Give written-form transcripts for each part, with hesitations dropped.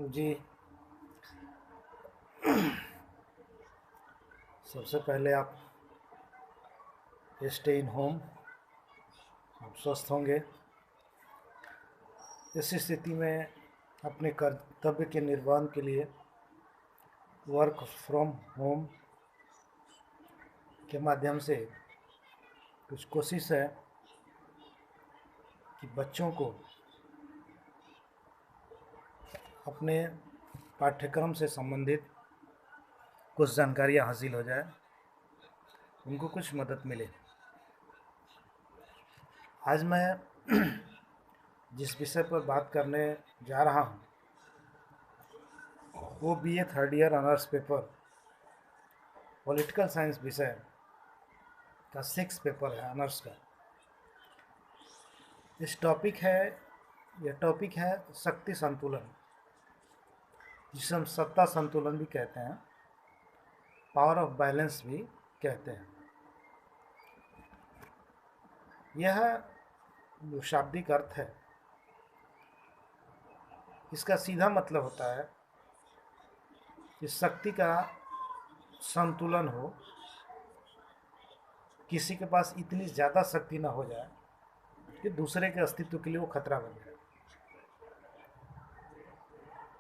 जी, सबसे पहले आप स्टे इन होम, आप स्वस्थ होंगे। इस स्थिति में अपने कर्तव्य के निर्वहन के लिए वर्क फ्रॉम होम के माध्यम से कुछ कोशिश है कि बच्चों को अपने पाठ्यक्रम से संबंधित कुछ जानकारियाँ हासिल हो जाए, उनको कुछ मदद मिले। आज मैं जिस विषय पर बात करने जा रहा हूँ वो BA third year honours paper political science विषय का 6 पेपर है ऑनर्स का। यह टॉपिक है शक्ति संतुलन, जिसे हम सत्ता संतुलन भी कहते हैं, पावर ऑफ बैलेंस भी कहते हैं। यह जो शाब्दिक अर्थ है, इसका सीधा मतलब होता है कि शक्ति का संतुलन हो, किसी के पास इतनी ज़्यादा शक्ति ना हो जाए कि दूसरे के अस्तित्व के लिए वो खतरा बन जाए।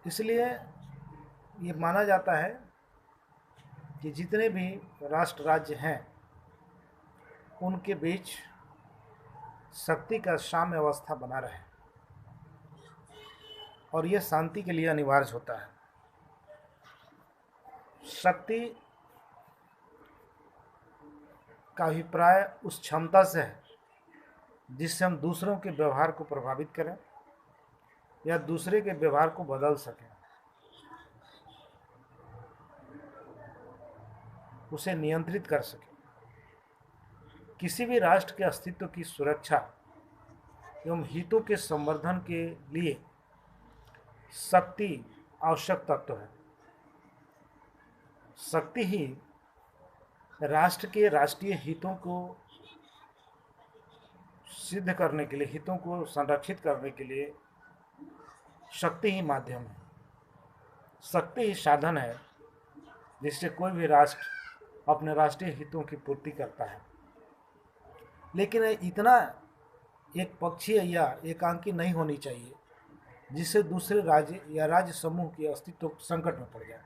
इसलिए ये माना जाता है कि जितने भी राष्ट्र राज्य हैं उनके बीच शक्ति का साम्य अवस्था बना रहे, और यह शांति के लिए अनिवार्य होता है। शक्ति का अभिप्राय उस क्षमता से है जिससे हम दूसरों के व्यवहार को प्रभावित करें या दूसरे के व्यवहार को बदल सकें, उसे नियंत्रित कर सकें। किसी भी राष्ट्र के अस्तित्व की सुरक्षा एवं हितों के संवर्धन के लिए शक्ति आवश्यक तत्व है। शक्ति ही राष्ट्र के राष्ट्रीय हितों को सिद्ध करने के लिए, हितों को संरक्षित करने के लिए शक्ति ही माध्यम है, शक्ति ही साधन है जिससे कोई भी राष्ट्र अपने राष्ट्रीय हितों की पूर्ति करता है। लेकिन इतना एक पक्षीय या एकांकी नहीं होनी चाहिए जिससे दूसरे राज्य या राज्य समूह के अस्तित्व संकट में पड़ जाए।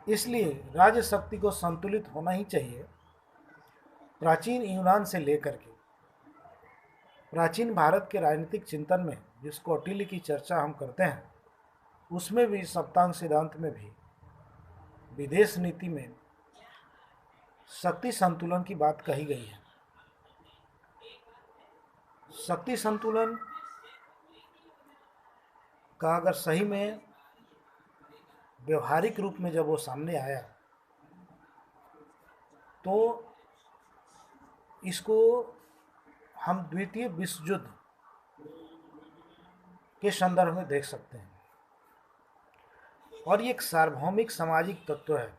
इसलिए राज्य शक्ति को संतुलित होना ही चाहिए। प्राचीन यूनान से लेकर के प्राचीन भारत के राजनीतिक चिंतन में जिस कौटिल्य की चर्चा हम करते हैं, उसमें भी सप्तांग सिद्धांत में भी विदेश नीति में शक्ति संतुलन की बात कही गई है। शक्ति संतुलन का अगर सही में व्यवहारिक रूप में जब वो सामने आया तो इसको हम द्वितीय विश्व युद्ध के संदर्भ में देख सकते हैं। और ये एक सार्वभौमिक सामाजिक तत्व है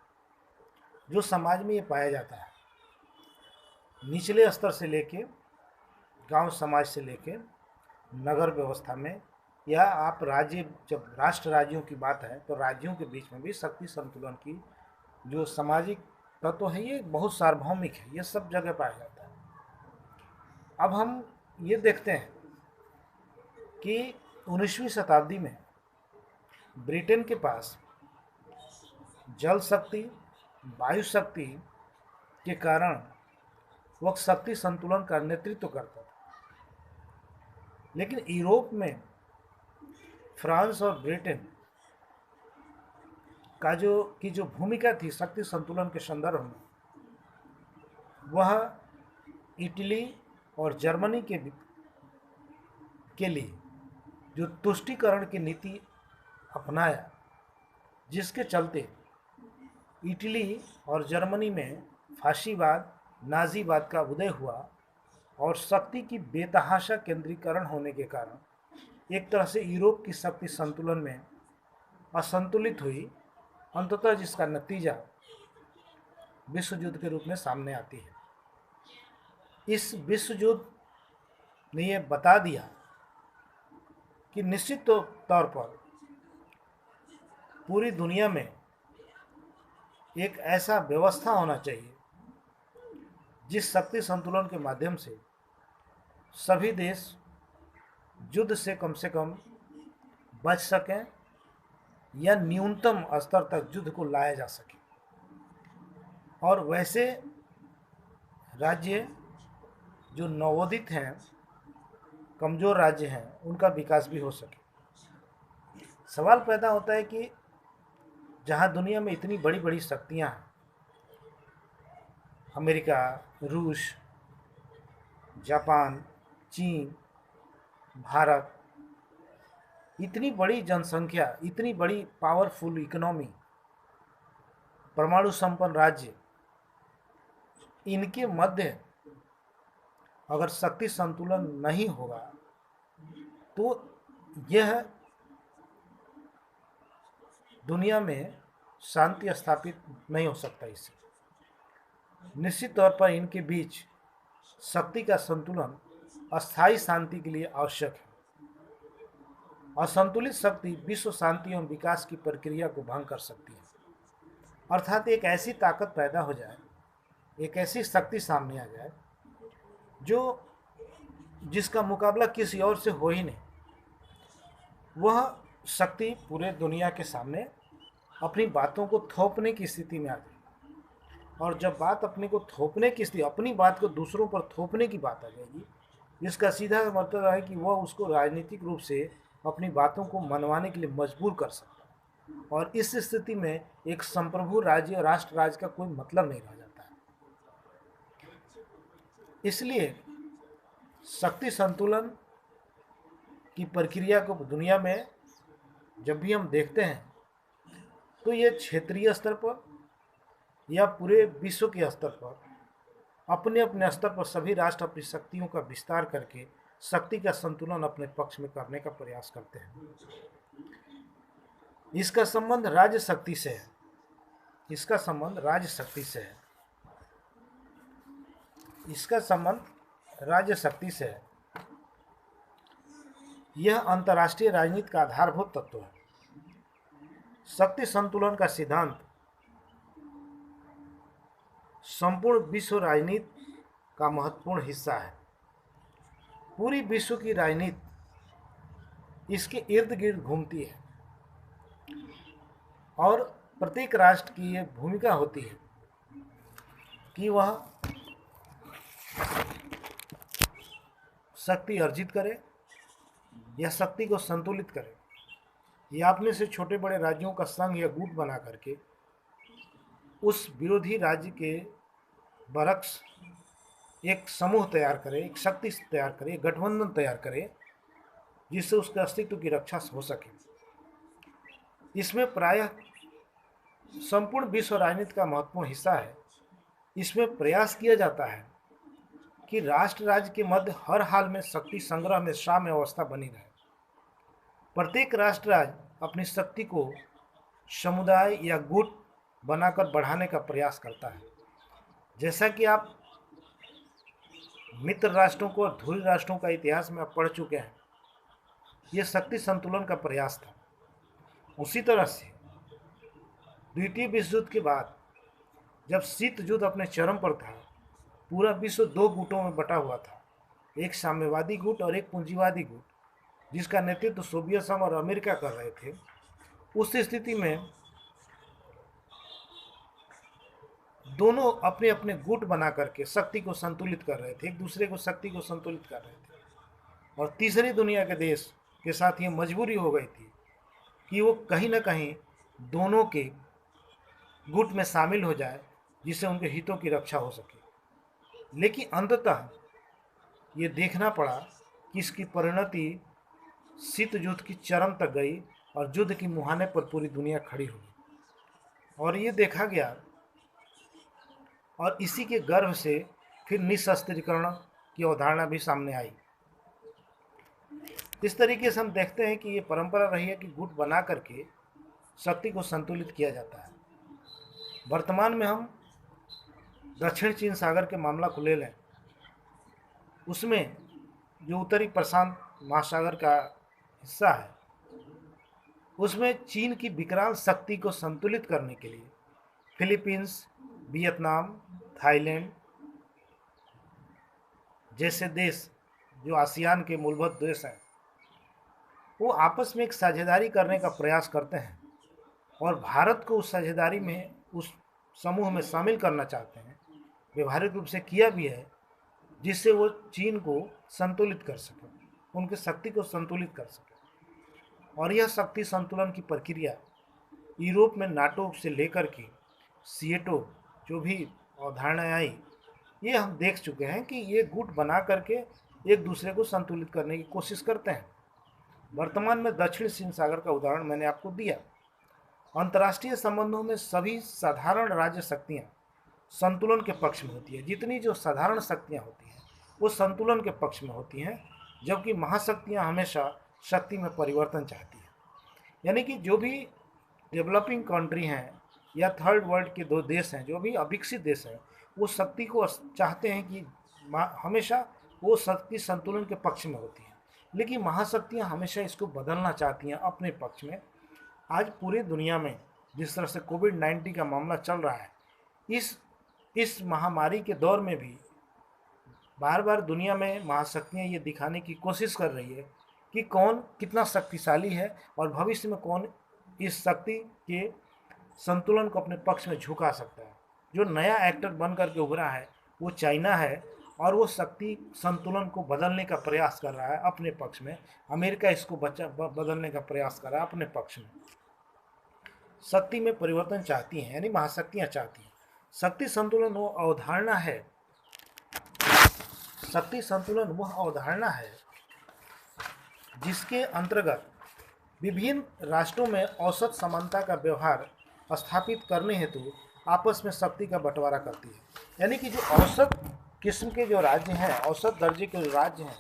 जो समाज में ये पाया जाता है, निचले स्तर से लेके गांव समाज से लेके नगर व्यवस्था में, या आप राज्य, जब राष्ट्र राज्यों की बात है तो राज्यों के बीच में भी शक्ति संतुलन की जो सामाजिक तत्व है ये बहुत सार्वभौमिक है, ये सब जगह पाया जाता है। अब हम ये देखते हैं कि 19वीं शताब्दी में ब्रिटेन के पास जल शक्ति, वायु शक्ति के कारण वह शक्ति संतुलन का नेतृत्व करता था। लेकिन यूरोप में फ्रांस और ब्रिटेन का जो भूमिका थी शक्ति संतुलन के संदर्भ में, वह इटली और जर्मनी के लिए जो तुष्टीकरण की नीति अपनाया, जिसके चलते इटली और जर्मनी में फाशीवाद, नाजीवाद का उदय हुआ और शक्ति की बेतहाशा केंद्रीकरण होने के कारण एक तरह से यूरोप की शक्ति संतुलन में असंतुलित हुई, अंततः जिसका नतीजा विश्व युद्ध के रूप में सामने आती है। इस विश्व युद्ध ने यह बता दिया कि निश्चित तौर पर पूरी दुनिया में एक ऐसा व्यवस्था होना चाहिए जिस शक्ति संतुलन के माध्यम से सभी देश युद्ध से कम बच सकें या न्यूनतम स्तर तक युद्ध को लाया जा सके, और वैसे राज्य जो नवोदित हैं, कमज़ोर राज्य हैं, उनका विकास भी हो सके। सवाल पैदा होता है कि जहाँ दुनिया में इतनी बड़ी बड़ी शक्तियाँ हैं, अमेरिका, रूस, जापान, चीन, भारत, इतनी बड़ी जनसंख्या, इतनी बड़ी पावरफुल इकोनॉमी, परमाणु संपन्न राज्य, इनके मध्य अगर शक्ति संतुलन नहीं होगा तो यह दुनिया में शांति स्थापित नहीं हो सकता। इससे निश्चित तौर पर इनके बीच शक्ति का संतुलन अस्थायी शांति के लिए आवश्यक है। असंतुलित शक्ति विश्व शांति एवं विकास की प्रक्रिया को भंग कर सकती है, अर्थात एक ऐसी ताकत पैदा हो जाए, एक ऐसी शक्ति सामने आ जाए जिसका मुकाबला किसी और से हो ही नहीं। वह शक्ति पूरे दुनिया के सामने अपनी बातों को थोपने की स्थिति में आ जाएगी, और जब बात अपने को थोपने की स्थिति, अपनी बात को दूसरों पर थोपने की बात आ जाएगी, इसका सीधा मतलब है कि वह उसको राजनीतिक रूप से अपनी बातों को मनवाने के लिए मजबूर कर सकता है, और इस स्थिति में एक संप्रभु राज्य और राष्ट्र राज्य का कोई मतलब नहीं रह जाता है। इसलिए शक्ति संतुलन की प्रक्रिया को दुनिया में जब भी हम देखते हैं तो ये क्षेत्रीय स्तर पर या पूरे विश्व के स्तर पर अपने अपने स्तर पर सभी राष्ट्र अपनी शक्तियों का विस्तार करके शक्ति का संतुलन अपने पक्ष में करने का प्रयास करते हैं। इसका संबंध राज्य शक्ति से है, इसका संबंध राज्य शक्ति से है, इसका संबंध राज्य शक्ति से है। यह अंतर्राष्ट्रीय राजनीति का आधारभूत तत्व है। शक्ति संतुलन का सिद्धांत संपूर्ण विश्व राजनीति का महत्वपूर्ण हिस्सा है। पूरी विश्व की राजनीति इसके इर्द गिर्द घूमती है, और प्रत्येक राष्ट्र की यह भूमिका होती है कि वह शक्ति अर्जित करे या शक्ति को संतुलित करे, या अपने से छोटे बड़े राज्यों का संघ या गुट बना करके उस विरोधी राज्य के बरक्स एक समूह तैयार करे, एक शक्ति तैयार करे, एक गठबंधन तैयार करे जिससे उसके अस्तित्व की रक्षा हो सके। इसमें प्रायः संपूर्ण विश्व राजनीति का महत्वपूर्ण हिस्सा है। इसमें प्रयास किया जाता है कि राष्ट्र राज्य के मध्य हर हाल में शक्ति संग्रह में साम्य अवस्था बनी रहे। प्रत्येक राष्ट्र राज्य अपनी शक्ति को समुदाय या गुट बनाकर बढ़ाने का प्रयास करता है। जैसा कि आप मित्र राष्ट्रों को और ध्रुवीय राष्ट्रों का इतिहास में आप पढ़ चुके हैं, यह शक्ति संतुलन का प्रयास था। उसी तरह से द्वितीय विश्व युद्ध के बाद जब शीत युद्ध अपने चरम पर था, पूरा विश्व दो गुटों में बटा हुआ था, एक साम्यवादी गुट और एक पूंजीवादी गुट, जिसका नेतृत्व सोवियत संघ और अमेरिका कर रहे थे। उस स्थिति में दोनों अपने अपने गुट बना करके शक्ति को संतुलित कर रहे थे, एक दूसरे को शक्ति को संतुलित कर रहे थे, और तीसरी दुनिया के देश के साथ ये मजबूरी हो गई थी कि वो कहीं ना कहीं दोनों के गुट में शामिल हो जाए जिससे उनके हितों की रक्षा हो सके। लेकिन अंततः ये देखना पड़ा कि इसकी परिणति शीत युद्ध की चरम तक गई और युद्ध की मुहाने पर पूरी दुनिया खड़ी हो गई, और ये देखा गया, और इसी के गर्भ से फिर निशस्त्रीकरण की अवधारणा भी सामने आई। इस तरीके से हम देखते हैं कि ये परंपरा रही है कि गुट बना करके शक्ति को संतुलित किया जाता है। वर्तमान में हम दक्षिण चीन सागर के मामला को ले लें, उसमें जो उत्तरी प्रशांत महासागर का हिस्सा है, उसमें चीन की विकराल शक्ति को संतुलित करने के लिए फिलीपींस, वियतनाम, थाईलैंड जैसे देश, जो आसियान के मूलभूत देश हैं, वो आपस में एक साझेदारी करने का प्रयास करते हैं और भारत को उस साझेदारी में, उस समूह में शामिल करना चाहते हैं। व्यवहारिक रूप से किया भी है, जिससे वो चीन को संतुलित कर सके, उनकी शक्ति को संतुलित कर सके। और यह शक्ति संतुलन की प्रक्रिया यूरोप में नाटो से लेकर के सीएटो जो भी अवधारणाएं आई, ये हम देख चुके हैं कि ये गुट बना करके एक दूसरे को संतुलित करने की कोशिश करते हैं। वर्तमान में दक्षिण चीन सागर का उदाहरण मैंने आपको दिया। अंतर्राष्ट्रीय संबंधों में सभी साधारण राज्य शक्तियाँ संतुलन के पक्ष में होती है। जितनी जो साधारण शक्तियाँ होती हैं वो संतुलन के पक्ष में होती हैं, जबकि महाशक्तियाँ हमेशा शक्ति में परिवर्तन चाहती हैं। यानी कि जो भी डेवलपिंग कंट्री हैं या थर्ड वर्ल्ड के दो देश हैं, जो भी अविकसित देश हैं, वो शक्ति को चाहते हैं कि हमेशा वो शक्ति संतुलन के पक्ष में होती है, लेकिन महाशक्तियाँ हमेशा इसको बदलना चाहती हैं अपने पक्ष में। आज पूरी दुनिया में जिस तरह से कोविड-19 का मामला चल रहा है, इस महामारी के दौर में भी बार बार दुनिया में महाशक्तियाँ ये दिखाने की कोशिश कर रही है कि कौन कितना शक्तिशाली है और भविष्य में कौन इस शक्ति के संतुलन को अपने पक्ष में झुका सकता है। जो नया एक्टर बन करके उभरा है वो चाइना है और वो शक्ति संतुलन को बदलने का प्रयास कर रहा है अपने पक्ष में। अमेरिका इसको बदलने का प्रयास कर रहा है अपने पक्ष में। शक्ति में परिवर्तन चाहती हैं, यानी महाशक्तियाँ चाहती हैं। शक्ति संतुलन वो अवधारणा है, शक्ति संतुलन वह अवधारणा है जिसके अंतर्गत विभिन्न राष्ट्रों में औसत समानता का व्यवहार स्थापित करने हेतु आपस में शक्ति का बंटवारा करती है। यानी कि जो औसत किस्म के जो राज्य हैं, औसत दर्जे के जो राज्य हैं,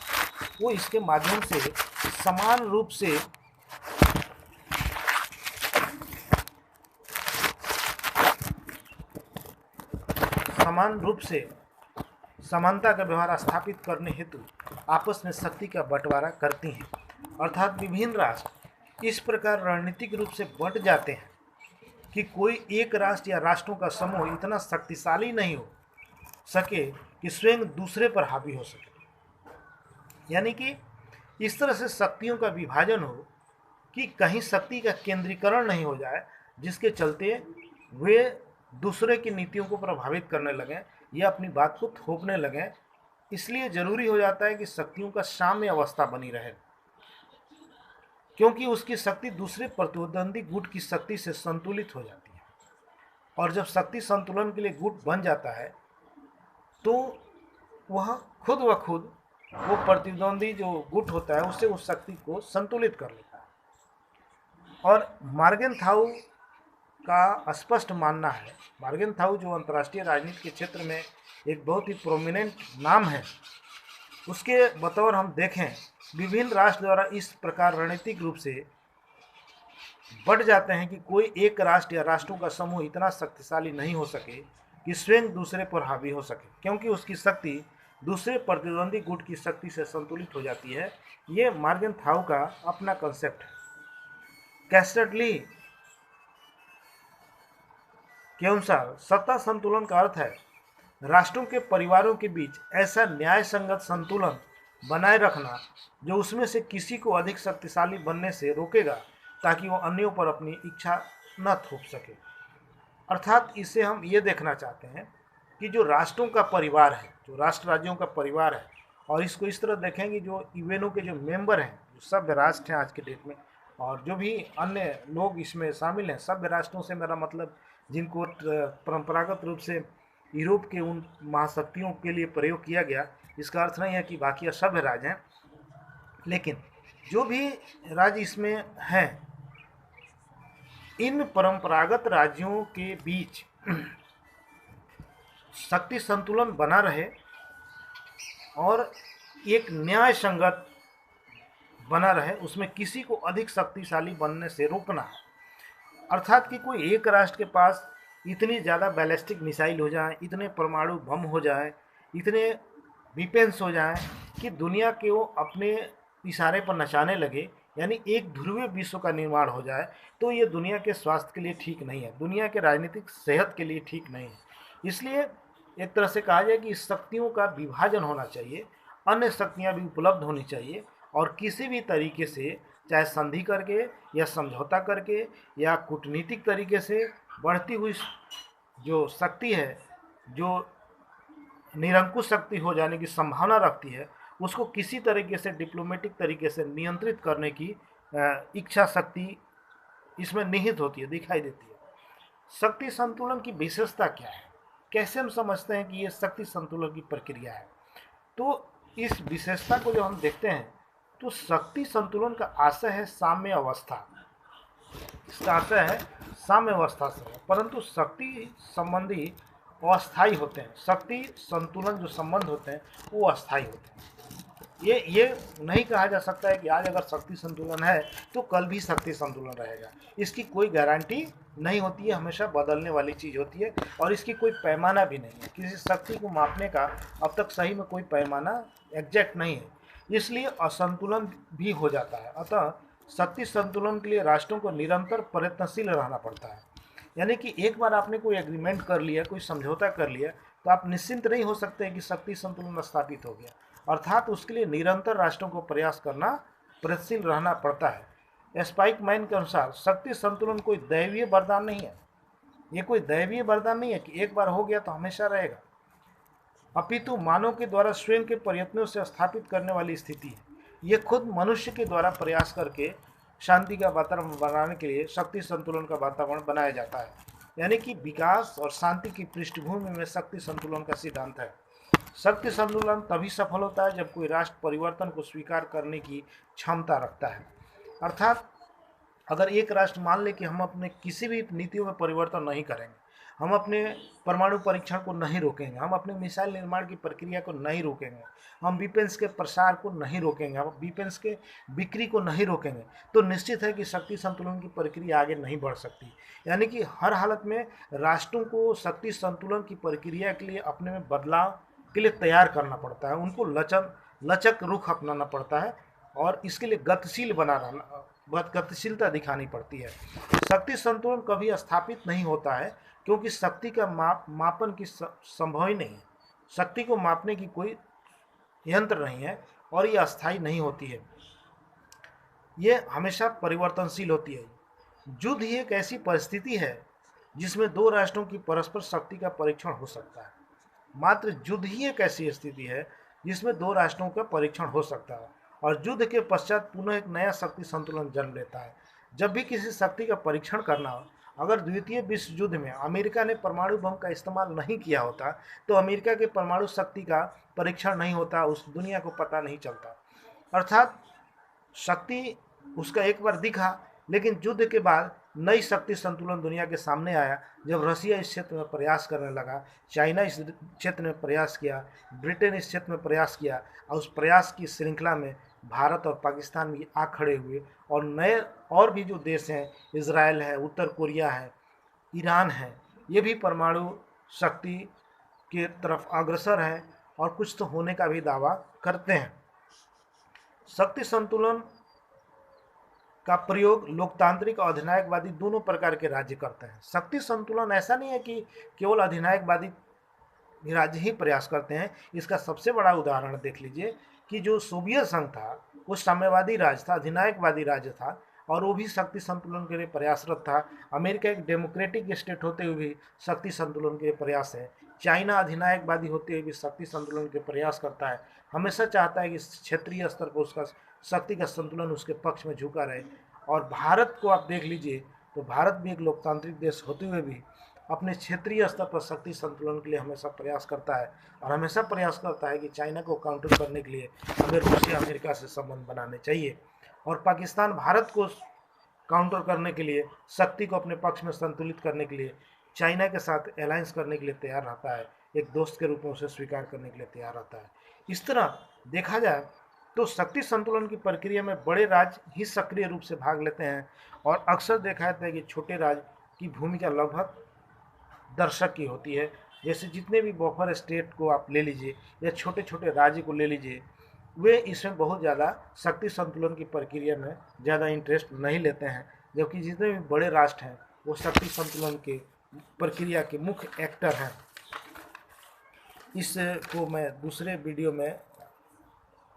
वो इसके माध्यम से समान रूप से समानता का व्यवहार स्थापित करने हेतु आपस में शक्ति का बंटवारा करती हैं। अर्थात विभिन्न राष्ट्र इस प्रकार रणनीतिक रूप से बंट जाते हैं कि कोई एक राष्ट्र या राष्ट्रों का समूह इतना शक्तिशाली नहीं हो सके कि स्वयं दूसरे पर हावी हो सके। यानी कि इस तरह से शक्तियों का विभाजन हो कि कहीं शक्ति का केंद्रीकरण नहीं हो जाए, जिसके चलते वे दूसरे की नीतियों को प्रभावित करने लगें या अपनी बात को थोपने लगें। इसलिए जरूरी हो जाता है कि शक्तियों का साम्य अवस्था बनी रहे, क्योंकि उसकी शक्ति दूसरे प्रतिद्वंदी गुट की शक्ति से संतुलित हो जाती है। और जब शक्ति संतुलन के लिए गुट बन जाता है तो वह खुद ब खुद वो प्रतिद्वंदी जो गुट होता है उससे उस शक्ति को संतुलित कर लेता है। और मॉर्गनथाउ का स्पष्ट मानना है, मॉर्गनथाउ जो अंतर्राष्ट्रीय राजनीति के क्षेत्र में एक बहुत ही प्रोमिनेंट नाम है, उसके बतौर हम देखें विभिन्न राष्ट्र द्वारा इस प्रकार रणनीतिक रूप से बढ़ जाते हैं कि कोई एक राष्ट्र या राष्ट्रों का समूह इतना शक्तिशाली नहीं हो सके कि स्वयं दूसरे पर हावी हो सके, क्योंकि उसकी शक्ति दूसरे प्रतिद्वंदी गुट की शक्ति से संतुलित हो जाती है। ये मॉर्गनथाउ का अपना कंसेप्ट है। कैस्टरली के अनुसार सत्ता संतुलन का अर्थ है राष्ट्रों के परिवारों के बीच ऐसा न्याय संगत संतुलन बनाए रखना जो उसमें से किसी को अधिक शक्तिशाली बनने से रोकेगा, ताकि वो अन्यों पर अपनी इच्छा न थोप सके। अर्थात इससे हम ये देखना चाहते हैं कि जो राष्ट्रों का परिवार है, जो राष्ट्र राज्यों का परिवार है, और इसको इस तरह देखेंगे जो यूएनओ के जो मेंबर हैं, जो सभ्य राष्ट्र हैं आज के डेट में, और जो भी अन्य लोग इसमें शामिल हैं, सभ्य राष्ट्रों से मेरा मतलब जिनको परंपरागत रूप से यूरोप के उन महाशक्तियों के लिए प्रयोग किया गया, इसका अर्थ नहीं है कि बाकी असभ्य राज्य हैं, लेकिन जो भी राज्य इसमें हैं, इन परंपरागत राज्यों के बीच शक्ति संतुलन बना रहे और एक न्याय संगत बना रहे, उसमें किसी को अधिक शक्तिशाली बनने से रोकना है। अर्थात कि कोई एक राष्ट्र के पास इतनी ज़्यादा बैलिस्टिक मिसाइल हो जाए, इतने परमाणु बम हो जाए, इतने वेपन्स हो जाएं कि दुनिया के वो अपने इशारे पर नचाने लगे यानी एक ध्रुवीय विश्व का निर्माण हो जाए, तो ये दुनिया के स्वास्थ्य के लिए ठीक नहीं है, दुनिया के राजनीतिक सेहत के लिए ठीक नहीं है। इसलिए एक तरह से कहा जाए कि शक्तियों का विभाजन होना चाहिए, अन्य शक्तियाँ भी उपलब्ध होनी चाहिए, और किसी भी तरीके से, चाहे संधि करके या समझौता करके या कूटनीतिक तरीके से, बढ़ती हुई जो शक्ति है, जो निरंकुश शक्ति हो जाने की संभावना रखती है, उसको किसी तरीके से डिप्लोमेटिक तरीके से नियंत्रित करने की इच्छा शक्ति इसमें निहित होती है, दिखाई देती है। शक्ति संतुलन की विशेषता क्या है, कैसे हम समझते हैं कि ये शक्ति संतुलन की प्रक्रिया है? तो इस विशेषता को जब हम देखते हैं, तो शक्ति संतुलन का आशय है साम्य अवस्था। इसका आशय है साम्य अवस्था से है, परंतु शक्ति संबंधी अस्थायी होते हैं। शक्ति संतुलन जो संबंध होते हैं वो अस्थायी होते हैं। ये नहीं कहा जा सकता है कि आज अगर शक्ति संतुलन है तो कल भी शक्ति संतुलन रहेगा। इसकी कोई गारंटी नहीं होती है, हमेशा बदलने वाली चीज़ होती है, और इसकी कोई पैमाना भी नहीं है। किसी शक्ति को मापने का अब तक सही में कोई पैमाना एग्जैक्ट नहीं है, इसलिए असंतुलन भी हो जाता है। अतः शक्ति संतुलन के लिए राष्ट्रों को निरंतर प्रयत्नशील रहना पड़ता है। यानी कि एक बार आपने कोई एग्रीमेंट कर लिया, कोई समझौता कर लिया, तो आप निश्चिंत नहीं हो सकते कि शक्ति संतुलन स्थापित हो गया। अर्थात उसके लिए निरंतर राष्ट्रों को प्रयास करना, प्रयत्नशील रहना पड़ता है। स्पाइक मैन के अनुसार शक्ति संतुलन कोई दैवीय वरदान नहीं है। ये कोई दैवीय वरदान नहीं है कि एक बार हो गया तो हमेशा रहेगा, अपितु मानव के द्वारा स्वयं के प्रयत्नों से स्थापित करने वाली स्थिति है। ये खुद मनुष्य के द्वारा प्रयास करके शांति का वातावरण बनाने के लिए शक्ति संतुलन का वातावरण बनाया जाता है। यानी कि विकास और शांति की पृष्ठभूमि में शक्ति संतुलन का सिद्धांत है। शक्ति संतुलन तभी सफल होता है जब कोई राष्ट्र परिवर्तन को स्वीकार करने की क्षमता रखता है। अर्थात अगर एक राष्ट्र मान ले कि हम अपने किसी भी नीतियों में परिवर्तन नहीं करेंगे, हम अपने परमाणु परीक्षण को नहीं रोकेंगे, हम अपने मिसाइल निर्माण की प्रक्रिया को नहीं रोकेंगे, हम विपेंस के प्रसार को नहीं रोकेंगे, हम विपेंस के बिक्री को नहीं रोकेंगे, तो निश्चित है कि शक्ति संतुलन की प्रक्रिया आगे नहीं बढ़ सकती। यानी कि हर हालत में राष्ट्रों को शक्ति संतुलन की प्रक्रिया के लिए अपने में बदलाव के लिए तैयार करना पड़ता है, उनको लचक रुख अपनाना पड़ता है, और इसके लिए गतिशील बना रहना, गतिशीलता दिखानी पड़ती है। शक्ति संतुलन कभी स्थापित नहीं होता है, क्योंकि शक्ति का मापन की संभव ही नहीं है। शक्ति को मापने की कोई यंत्र नहीं है, और ये अस्थायी नहीं होती है, ये हमेशा परिवर्तनशील होती है। युद्ध ही एक ऐसी परिस्थिति है जिसमें दो राष्ट्रों की परस्पर शक्ति का परीक्षण हो सकता है। मात्र युद्ध ही एक ऐसी स्थिति है जिसमें दो राष्ट्रों का परीक्षण हो सकता है, और युद्ध के पश्चात पुनः एक नया शक्ति संतुलन जन्म लेता है। जब भी किसी शक्ति का परीक्षण करना हो, अगर द्वितीय विश्व युद्ध में अमेरिका ने परमाणु बम का इस्तेमाल नहीं किया होता, तो अमेरिका के परमाणु शक्ति का परीक्षण नहीं होता, उस दुनिया को पता नहीं चलता। अर्थात शक्ति उसका एक बार दिखा, लेकिन युद्ध के बाद नई शक्ति संतुलन दुनिया के सामने आया, जब रसिया इस क्षेत्र में प्रयास करने लगा, चाइना इस क्षेत्र में प्रयास किया, ब्रिटेन इस क्षेत्र में प्रयास किया, और उस प्रयास की श्रृंखला में भारत और पाकिस्तान भी आ खड़े हुए, और नए और भी जो देश हैं, इजराइल है, उत्तर कोरिया है, ईरान है, ये भी परमाणु शक्ति की तरफ अग्रसर हैं, और कुछ तो होने का भी दावा करते हैं। शक्ति संतुलन का प्रयोग लोकतांत्रिक और अधिनायकवादी दोनों प्रकार के राज्य करते हैं। शक्ति संतुलन ऐसा नहीं है कि केवल अधिनायकवादी राज्य ही प्रयास करते हैं। इसका सबसे बड़ा उदाहरण देख लीजिए कि जो सोवियत संघ था वो साम्यवादी राज्य था, अधिनायकवादी राज्य था, और वो भी शक्ति संतुलन के लिए प्रयासरत था। अमेरिका एक डेमोक्रेटिक स्टेट होते हुए भी शक्ति संतुलन के लिए प्रयास है। चाइना अधिनायकवादी होते हुए भी शक्ति संतुलन के प्रयास करता है, हमेशा चाहता है कि क्षेत्रीय स्तर पर उसका शक्ति का संतुलन उसके पक्ष में झुका रहे। और भारत को आप देख लीजिए तो भारत भी एक लोकतांत्रिक देश होते हुए भी अपने क्षेत्रीय स्तर पर शक्ति संतुलन के लिए हमेशा प्रयास करता है, और हमेशा प्रयास करता है कि चाइना को काउंटर करने के लिए हमें रूस या अमेरिका से संबंध बनाने चाहिए, और पाकिस्तान भारत को काउंटर करने के लिए, शक्ति को अपने पक्ष में संतुलित करने के लिए चाइना के साथ अलायंस करने के लिए तैयार रहता है, एक दोस्त के रूप में उसे स्वीकार करने के लिए तैयार रहता है। इस तरह देखा जाए तो शक्ति संतुलन की प्रक्रिया में बड़े राज्य ही सक्रिय रूप से भाग लेते हैं, और अक्सर देखा जाता है कि छोटे राज्य की भूमिका लगभग दर्शक की होती है। जैसे जितने भी बफर स्टेट को आप ले लीजिए या छोटे छोटे राज्य को ले लीजिए, वे इसमें बहुत ज़्यादा शक्ति संतुलन की प्रक्रिया में ज़्यादा इंटरेस्ट नहीं लेते हैं, जबकि जितने भी बड़े राष्ट्र हैं वो शक्ति संतुलन के प्रक्रिया के मुख्य एक्टर हैं। इसको मैं दूसरे वीडियो में